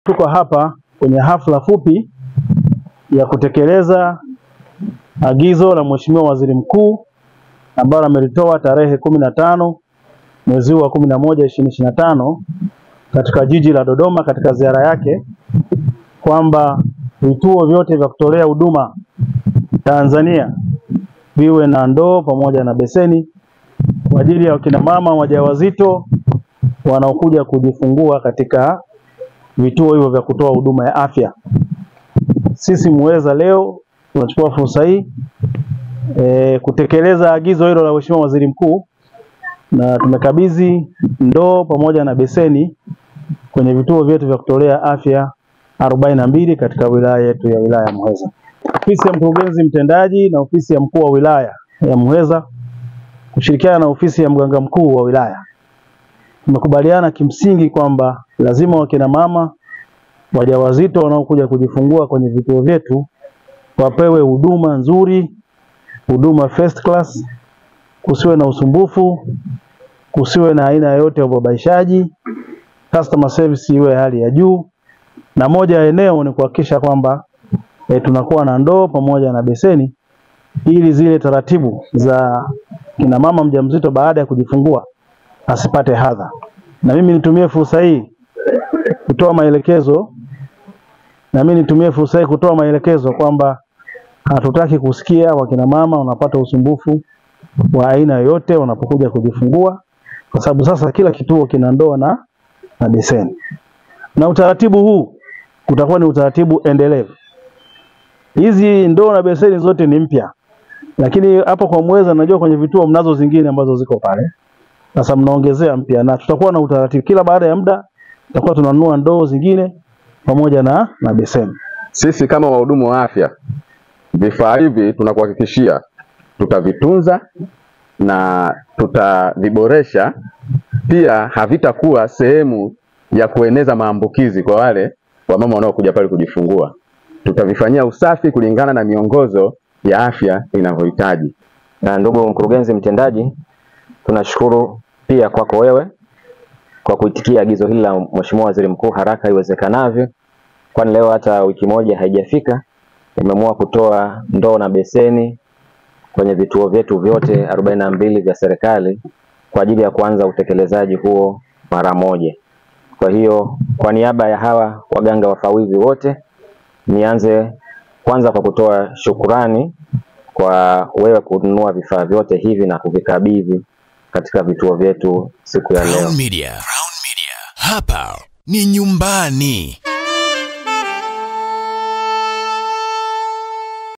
Tuko hapa kwenye hafla fupi ya kutekeleza agizo la Mheshimiwa Waziri Mkuu ambalo amelitoa tarehe 15 mwezi wa 11 2025 katika jiji la Dodoma katika ziara yake, kwamba vituo vyote vya kutolea huduma Tanzania viwe na ndoo pamoja na beseni kwa ajili ya wakina mama wajawazito wanaokuja kujifungua katika vituo hivyo vya kutoa huduma ya afya. Sisi Muheza leo tunachukua fursa hii kutekeleza agizo hilo la Mheshimiwa Waziri Mkuu, na tumekabidhi ndoo pamoja na beseni kwenye vituo vyetu vya kutolea afya 42 katika wilaya yetu ya wilaya ya Muheza. Ofisi ya mkurugenzi mtendaji na ofisi ya mkuu wa wilaya ya Muheza kushirikiana na ofisi ya mganga mkuu wa wilaya tumekubaliana kimsingi kwamba lazima wakina mama wajawazito wanaokuja kujifungua kwenye vituo vyetu wapewe huduma nzuri, huduma first class, kusiwe na usumbufu, kusiwe na aina yoyote ya ubabaishaji, customer service iwe hali ya juu. Na moja ya eneo ni kuhakikisha kwamba tunakuwa na ndoo pamoja na beseni ili zile taratibu za kina mama mjamzito baada ya kujifungua asipate hadha. Na mimi nitumie fursa hii kutoa maelekezo kwamba hatutaki kusikia wakina mama wanapata usumbufu wa aina yoyote wanapokuja kujifungua, kwa sababu sasa kila kituo kina ndoo na beseni. Na utaratibu huu utakuwa ni utaratibu endelevu. Hizi ndoo na beseni zote ni mpya, lakini hapa kwa Muheza najua kwenye vituo mnazo zingine ambazo ziko pale. Sasa mnaongezea mpya, na tutakuwa na utaratibu kila baada ya muda tutakuwa tunanunua ndoo zingine pamoja na beseni. Sisi kama wahudumu wa afya, vifaa hivi tunakuhakikishia tutavitunza na tutaviboresha. Pia havitakuwa sehemu ya kueneza maambukizi kwa wale wamama wanaokuja pale kujifungua. Tutavifanyia usafi kulingana na miongozo ya afya inavyohitaji. Na ndugu mkurugenzi mtendaji, tunashukuru pia kwako wewe kwa kuitikia agizo hili la Mheshimiwa Waziri Mkuu haraka iwezekanavyo, kwani leo hata wiki moja haijafika umeamua kutoa ndoo na beseni kwenye vituo vyetu vyote 42 vya serikali kwa ajili ya kuanza utekelezaji huo mara moja. Kwa hiyo kwa niaba ya hawa waganga wafawidhi wote, nianze kwanza kwa kutoa shukurani kwa wewe kununua vifaa vyote hivi na kuvikabidhi katika vituo vyetu siku ya leo. Crown Media. Hapa ni nyumbani.